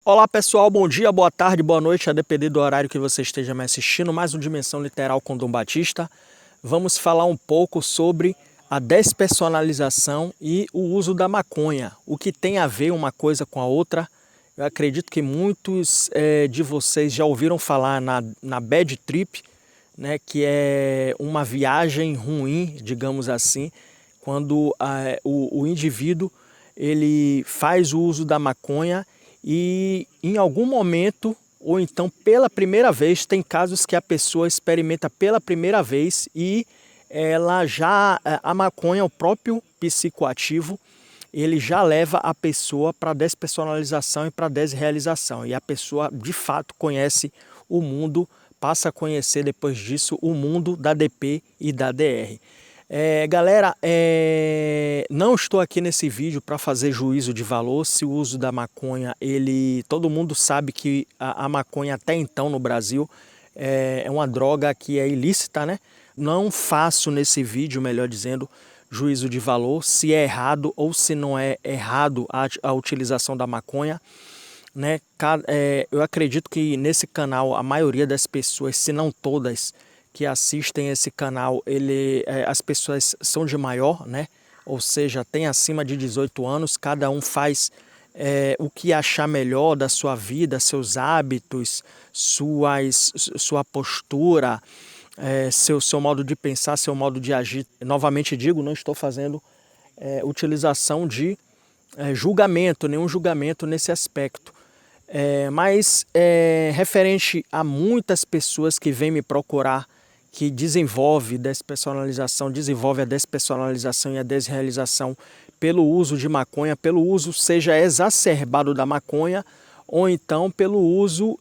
Olá pessoal, bom dia, boa tarde, boa noite, a depender do horário que você esteja me assistindo. Mais um Dimensão Literal com Dom Batista. Vamos falar um pouco sobre a despersonalização e o uso da maconha. O que tem a ver uma coisa com a outra. Eu acredito que muitos de vocês já ouviram falar na bad trip, né, que é uma viagem ruim, digamos assim, quando o indivíduo ele faz o uso da maconha e em algum momento, ou então pela primeira vez, tem casos que a pessoa experimenta pela primeira vez e ela já, a maconha, o próprio psicoativo, ele já leva a pessoa para despersonalização e para desrealização. E a pessoa de fato conhece o mundo, passa a conhecer depois disso o mundo da DP e da DR. Galera, não estou aqui nesse vídeo para fazer juízo de valor se o uso da maconha, todo mundo sabe que a maconha até então no Brasil é uma droga que é ilícita, né? Não faço nesse vídeo, melhor dizendo, juízo de valor se é errado ou se não é errado a utilização da maconha, né? Eu acredito que nesse canal a maioria das pessoas, se não todas, que assistem esse canal, as pessoas são de maior, né? Ou seja, tem acima de 18 anos, cada um faz o que achar melhor da sua vida, seus hábitos, sua postura, seu modo de pensar, seu modo de agir. Novamente digo, não estou fazendo utilização de julgamento, nenhum julgamento nesse aspecto. Mas referente a muitas pessoas que vêm me procurar, que desenvolve a despersonalização e a desrealização pelo uso de maconha, pelo uso seja exacerbado da maconha, ou então pelo uso,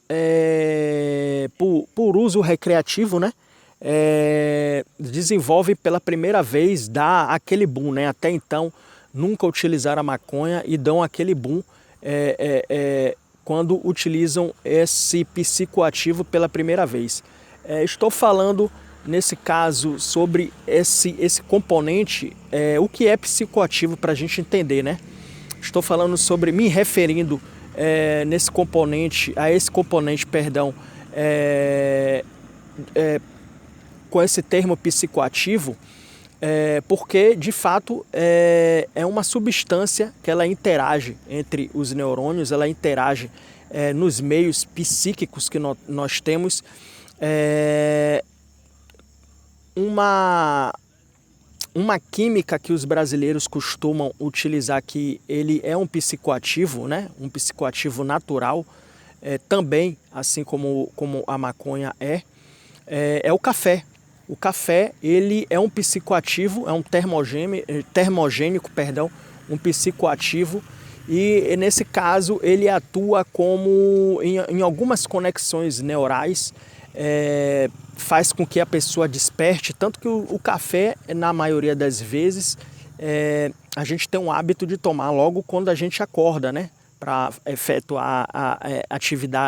por uso recreativo, né? Desenvolve pela primeira vez, dá aquele boom, né? Até então nunca utilizaram a maconha e dão aquele boom quando utilizam esse psicoativo pela primeira vez. Estou falando nesse caso sobre esse componente, o que é psicoativo para a gente entender, né? Estou falando sobre, me referindo a esse componente, perdão, com esse termo psicoativo, porque de fato é uma substância que ela interage entre os neurônios, ela interage nos meios psíquicos que nós temos, uma química que os brasileiros costumam utilizar, que ele é um psicoativo, né? Um psicoativo natural, também, assim como a maconha é o café. O café, ele é um psicoativo, é um termogênico, perdão, um psicoativo, e nesse caso ele atua como em algumas conexões neurais, faz com que a pessoa desperte, tanto que o café, na maioria das vezes, a gente tem um hábito de tomar logo quando a gente acorda, né? Para efetuar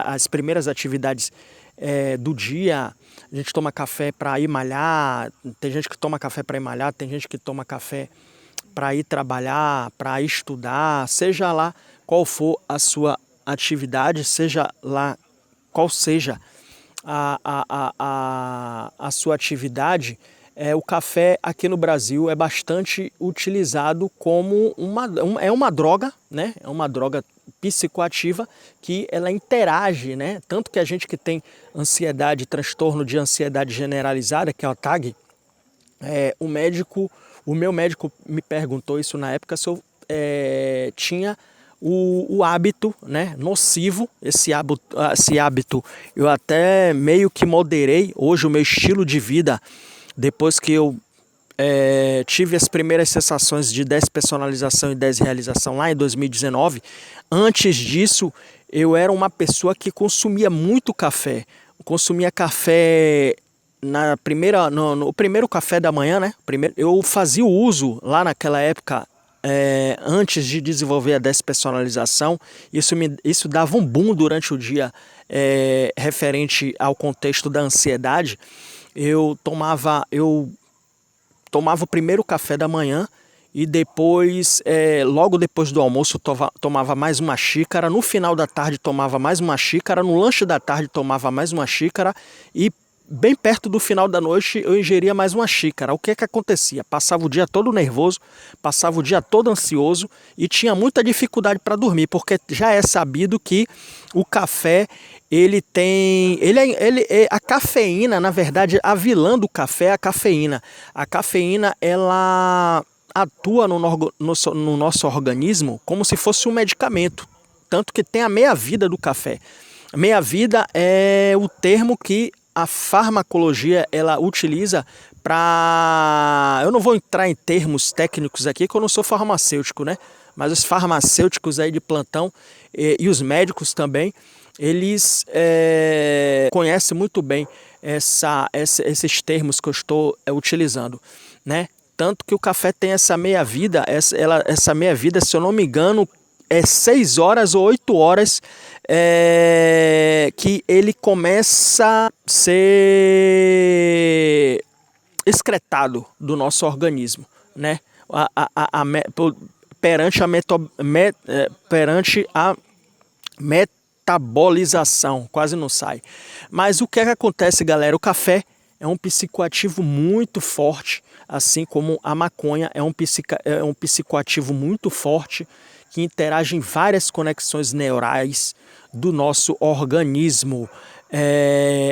as primeiras atividades do dia. A gente toma café para ir malhar, tem gente que toma café para ir malhar, tem gente que toma café para ir trabalhar, para estudar, seja lá qual for a sua atividade, seja lá qual seja a sua atividade, o café aqui no Brasil é bastante utilizado como uma droga, né? É uma droga psicoativa que ela interage, né? Tanto que a gente que tem ansiedade, transtorno de ansiedade generalizada, que é o TAG, o meu médico me perguntou isso na época, se eu tinha o hábito, né, nocivo. Esse hábito eu até meio que moderei. Hoje o meu estilo de vida, depois que eu tive as primeiras sensações de despersonalização e desrealização lá em 2019, antes disso eu era uma pessoa que consumia muito café. Consumia café no primeiro café da manhã, né? Eu fazia o uso lá naquela época, antes de desenvolver a despersonalização. Isso dava um boom durante o dia, referente ao contexto da ansiedade. Eu tomava o primeiro café da manhã e depois, logo depois do almoço, tomava mais uma xícara, no final da tarde tomava mais uma xícara, no lanche da tarde tomava mais uma xícara e bem perto do final da noite eu ingeria mais uma xícara. O que que acontecia? Passava o dia todo nervoso, passava o dia todo ansioso e tinha muita dificuldade para dormir, porque já é sabido que o café, a cafeína, na verdade, a vilã do café é a cafeína. A cafeína, ela atua no nosso organismo como se fosse um medicamento, tanto que tem a meia-vida do café. Meia-vida é o termo que a farmacologia ela utiliza para... Eu não vou entrar em termos técnicos aqui, que eu não sou farmacêutico, né? Mas os farmacêuticos aí de plantão e os médicos também, eles conhecem muito bem esses termos que eu estou utilizando, né? Tanto que o café tem essa meia-vida, essa meia-vida, se eu não me engano, 6 horas ou 8 horas que ele começa a ser excretado do nosso organismo, né? Perante a metabolização, quase não sai. Mas o que é que acontece, galera? O café é um psicoativo muito forte, assim como a maconha é um psicoativo muito forte, que interage em várias conexões neurais do nosso organismo.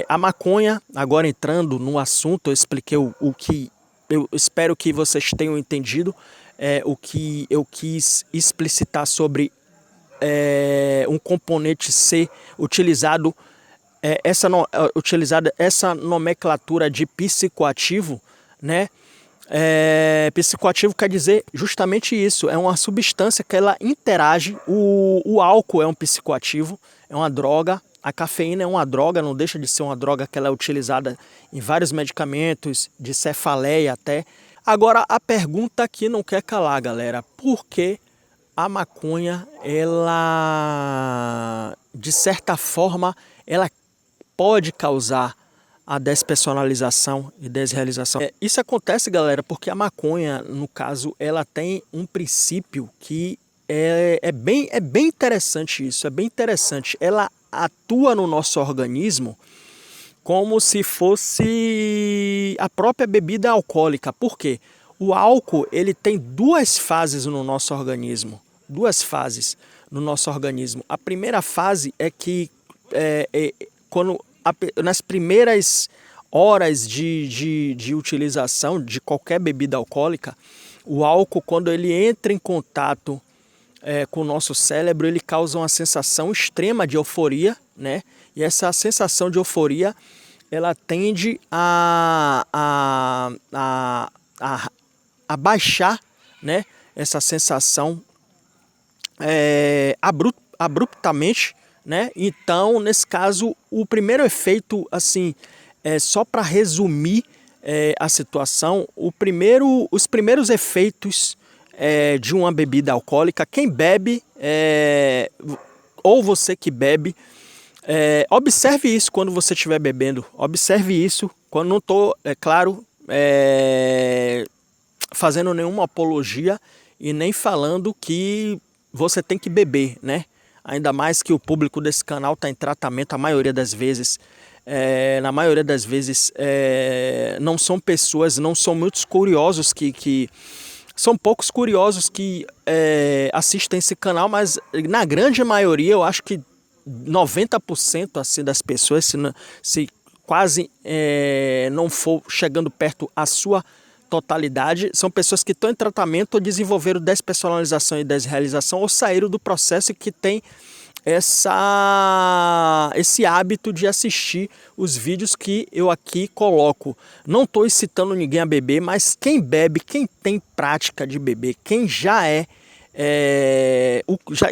A maconha, agora entrando no assunto, eu expliquei o que eu espero que vocês tenham entendido, o que eu quis explicitar sobre um componente ser utilizado, essa nomenclatura de psicoativo, né? Psicoativo quer dizer justamente isso, é uma substância que ela interage. O álcool é um psicoativo, é uma droga, a cafeína é uma droga, não deixa de ser uma droga que ela é utilizada em vários medicamentos, de cefaleia até. Agora a pergunta que não quer calar, galera, por que a maconha, ela de certa forma, ela pode causar a despersonalização e desrealização? Isso acontece, galera, porque a maconha, no caso, ela tem um princípio que é bem interessante isso, é bem interessante. Ela atua no nosso organismo como se fosse a própria bebida alcoólica. Por quê? O álcool, ele tem duas fases no nosso organismo. Duas fases no nosso organismo. A primeira fase é que nas primeiras horas de utilização de qualquer bebida alcoólica, o álcool, quando ele entra em contato com o nosso cérebro, ele causa uma sensação extrema de euforia, né? E essa sensação de euforia, ela tende a baixar, né? Essa sensação abruptamente, né? Então, nesse caso, o primeiro efeito, assim, só para resumir a situação, os primeiros efeitos de uma bebida alcoólica, quem bebe, ou você que bebe, observe isso quando você estiver bebendo, observe isso, quando não estou, claro, fazendo nenhuma apologia e nem falando que você tem que beber, né? Ainda mais que o público desse canal está em tratamento a maioria das vezes. Na maioria das vezes não são pessoas, não são muitos curiosos são poucos curiosos que assistem esse canal, mas na grande maioria, eu acho que 90% assim, das pessoas, se quase não for chegando perto a sua totalidade, são pessoas que estão em tratamento ou desenvolveram despersonalização e desrealização ou saíram do processo e que tem esse hábito de assistir os vídeos que eu aqui coloco. Não estou incitando ninguém a beber, mas quem bebe, quem tem prática de beber, quem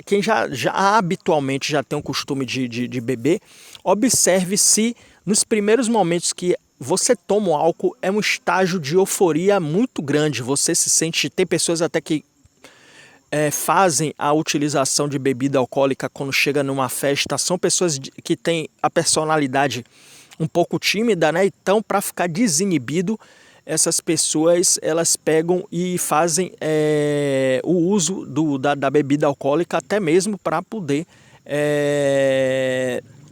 quem já habitualmente já tem o costume de beber, observe se nos primeiros momentos que você toma o álcool é um estágio de euforia muito grande. Você se sente... Tem pessoas até que fazem a utilização de bebida alcoólica quando chega numa festa. São pessoas que têm a personalidade um pouco tímida, né? Então, para ficar desinibido, essas pessoas elas pegam e fazem o uso da bebida alcoólica até mesmo para poder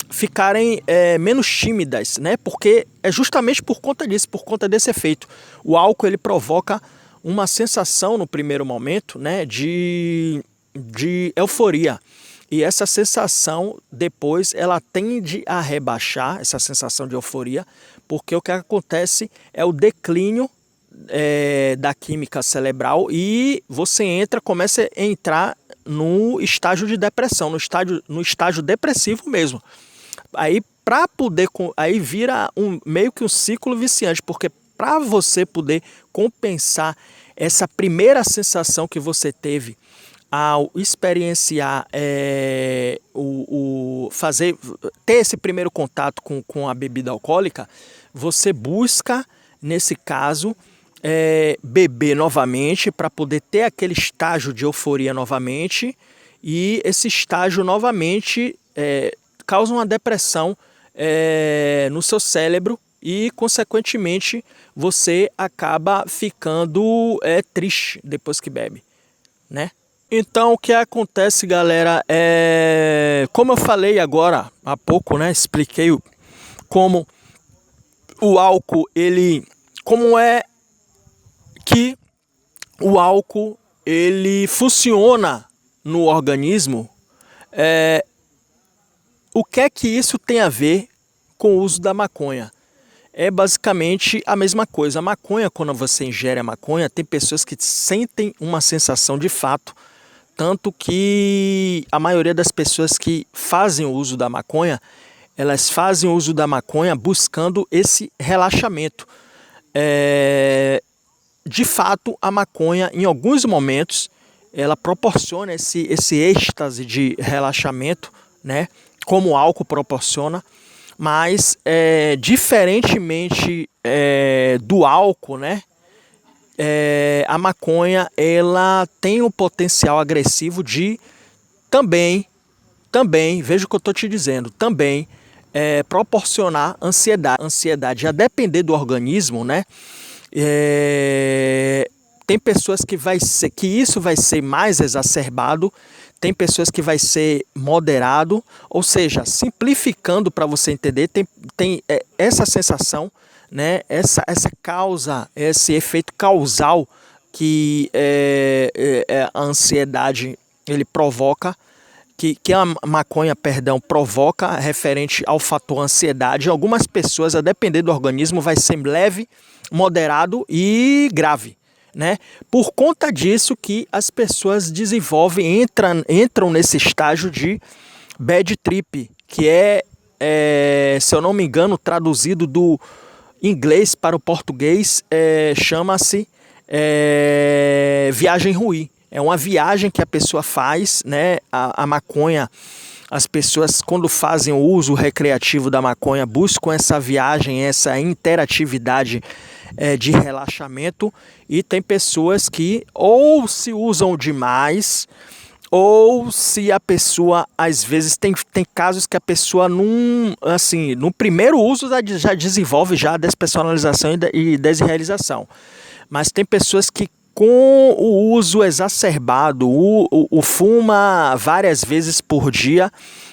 ficarem menos tímidas, né? Porque é justamente por conta disso, por conta desse efeito. O álcool ele provoca uma sensação no primeiro momento, né, de euforia. E essa sensação depois ela tende a rebaixar, essa sensação de euforia, porque o que acontece é o declínio da química cerebral e você começa a entrar no estágio de depressão, no estágio depressivo mesmo. Aí aí vira meio que um ciclo viciante, porque para você poder compensar essa primeira sensação que você teve ao experienciar, ter esse primeiro contato com a bebida alcoólica, você busca, nesse caso, beber novamente para poder ter aquele estágio de euforia novamente, e esse estágio novamente causa uma depressão no seu cérebro e, consequentemente, você acaba ficando triste depois que bebe, né? Então, o que acontece, galera, como eu falei agora há pouco, né? Expliquei como o álcool, como é que o álcool, ele funciona no organismo. O que é que isso tem a ver com o uso da maconha? É basicamente a mesma coisa. A maconha, quando você ingere a maconha, tem pessoas que sentem uma sensação de fato, tanto que a maioria das pessoas que fazem o uso da maconha, elas fazem o uso da maconha buscando esse relaxamento. De fato, a maconha, em alguns momentos, ela proporciona esse êxtase de relaxamento, né? Como o álcool proporciona, mas diferentemente do álcool, né? A maconha ela tem o potencial agressivo de também, veja o que eu estou te dizendo, também proporcionar ansiedade. A depender do organismo, né? Tem pessoas que isso vai ser mais exacerbado, tem pessoas que vai ser moderado, ou seja, simplificando para você entender, tem essa sensação, né? Essa causa, esse efeito causal que a ansiedade ele provoca, que a maconha, provoca referente ao fator ansiedade. Algumas pessoas, a depender do organismo, vai ser leve, moderado e grave, né? Por conta disso que as pessoas entram nesse estágio de bad trip, que se eu não me engano, traduzido do inglês para o português, chama-se viagem ruim. É uma viagem que a pessoa faz, né? A maconha, as pessoas, quando fazem o uso recreativo da maconha, buscam essa viagem, essa interatividade de relaxamento, e tem pessoas que ou se usam demais, ou se a pessoa, às vezes, tem casos que a pessoa, no primeiro uso já desenvolve já a despersonalização e desrealização. Mas tem pessoas que, com o uso exacerbado, o fuma várias vezes por dia,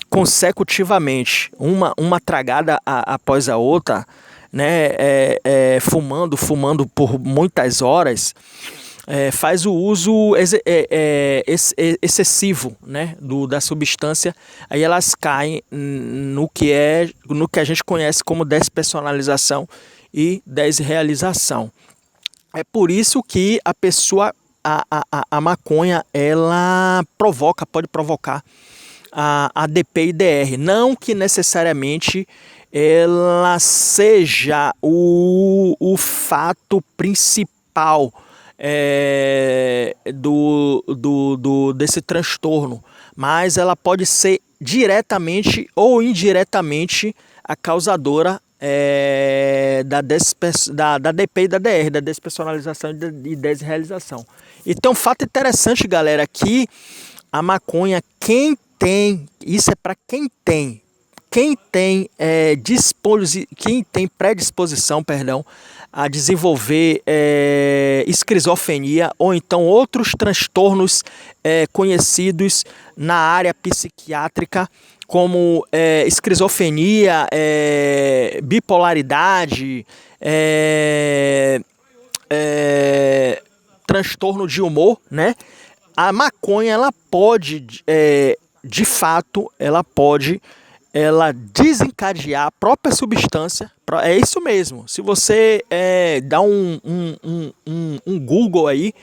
consecutivamente, uma tragada após a outra, né, fumando por muitas horas, faz o uso excessivo, né, da substância. Aí elas caem no que a gente conhece como despersonalização e desrealização. É por isso que a pessoa, a maconha, ela pode provocar a DP e DR. Não que necessariamente ela seja o fato principal desse transtorno, mas ela pode ser diretamente ou indiretamente a causadora da DP e da DR, da despersonalização e desrealização. E tem um fato interessante, galera, que a maconha, isso é para quem tem predisposição, a desenvolver esquizofrenia ou então outros transtornos conhecidos na área psiquiátrica, como esquizofrenia, bipolaridade, transtorno de humor, né? A maconha, ela pode, de fato, ela desencadear a própria substância. É isso mesmo. Se você dá um Google aí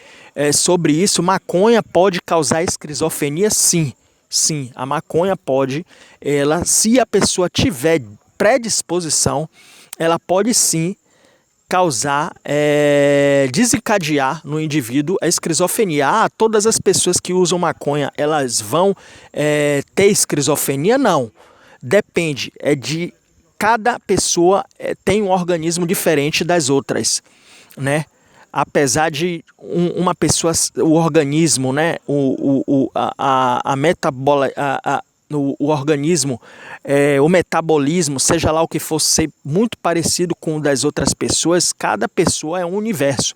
sobre isso, maconha pode causar esquizofrenia? Sim. Sim, a maconha pode, se a pessoa tiver predisposição, ela pode sim causar, desencadear no indivíduo a esquizofrenia. Todas as pessoas que usam maconha, elas vão ter esquizofrenia? Não. Depende, de cada pessoa tem um organismo diferente das outras, né? Apesar de uma pessoa, o organismo, né, o organismo, o metabolismo, seja lá o que for, ser muito parecido com o das outras pessoas, cada pessoa é um universo.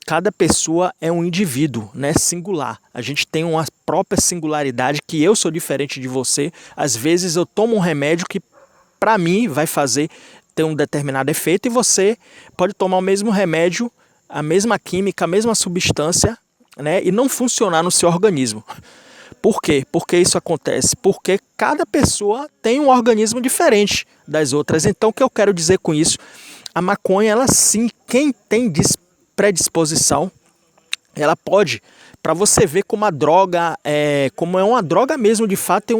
Cada pessoa é um indivíduo, né, singular. A gente tem uma própria singularidade, que eu sou diferente de você. Às vezes eu tomo um remédio que para mim vai ter um determinado efeito, e você pode tomar o mesmo remédio, a mesma química, a mesma substância, né, e não funcionar no seu organismo. Por quê? Por que isso acontece? Porque cada pessoa tem um organismo diferente das outras. Então, o que eu quero dizer com isso? A maconha, ela sim, quem tem predisposição, ela pode, para você ver como a droga como é uma droga mesmo de fato,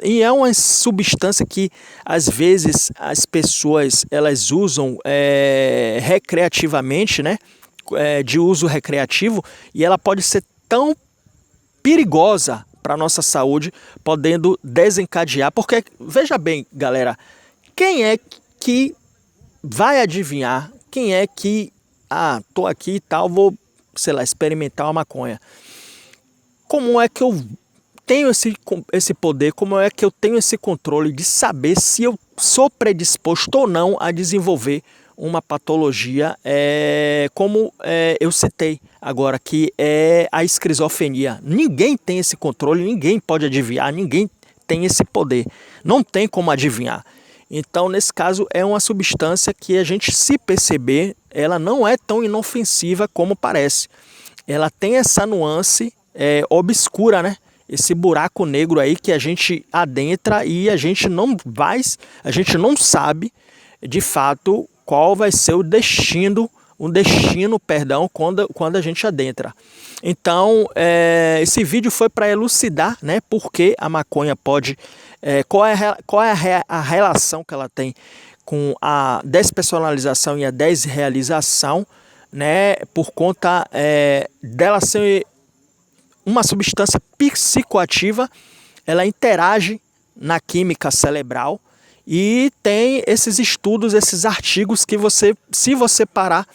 e é uma substância que às vezes as pessoas elas usam recreativamente, né? De uso recreativo, e ela pode ser tão perigosa para a nossa saúde, podendo desencadear, porque veja bem, galera, quem é que vai adivinhar, quem é que, tô aqui e tal, vou, sei lá, experimentar uma maconha. Como é que eu tenho esse poder, como é que eu tenho esse controle de saber se eu sou predisposto ou não a desenvolver uma patologia, como eu citei agora, que é a esquizofrenia? Ninguém tem esse controle, ninguém pode adivinhar, ninguém tem esse poder, não tem como adivinhar. Então, nesse caso, é uma substância que a gente, se perceber, ela não é tão inofensiva como parece. Ela tem essa nuance obscura, né? Esse buraco negro aí que a gente adentra e a gente não sabe de fato qual vai ser o destino, quando a gente adentra. Então, esse vídeo foi para elucidar, né, por que a maconha pode, qual é a relação que ela tem com a despersonalização e a desrealização, né, por conta dela ser uma substância psicoativa. Ela interage na química cerebral. E tem esses estudos, esses artigos que se você parar,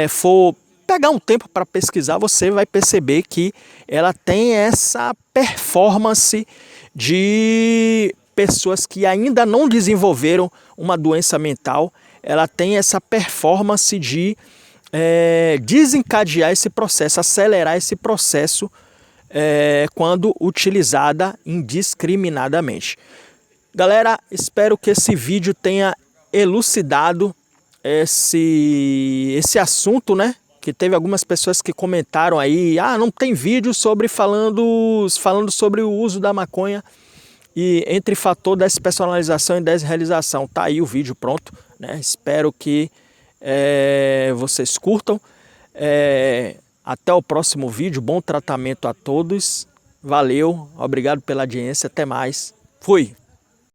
for pegar um tempo para pesquisar, você vai perceber que ela tem essa performance de pessoas que ainda não desenvolveram uma doença mental. Ela tem essa performance de desencadear esse processo, acelerar esse processo quando utilizada indiscriminadamente. Galera, espero que esse vídeo tenha elucidado esse assunto, né? Que teve algumas pessoas que comentaram aí, não tem vídeo falando sobre o uso da maconha e entre fator despersonalização e desrealização. Tá aí o vídeo pronto, né? Espero que vocês curtam. Até o próximo vídeo, bom tratamento a todos. Valeu, obrigado pela audiência, até mais. Fui!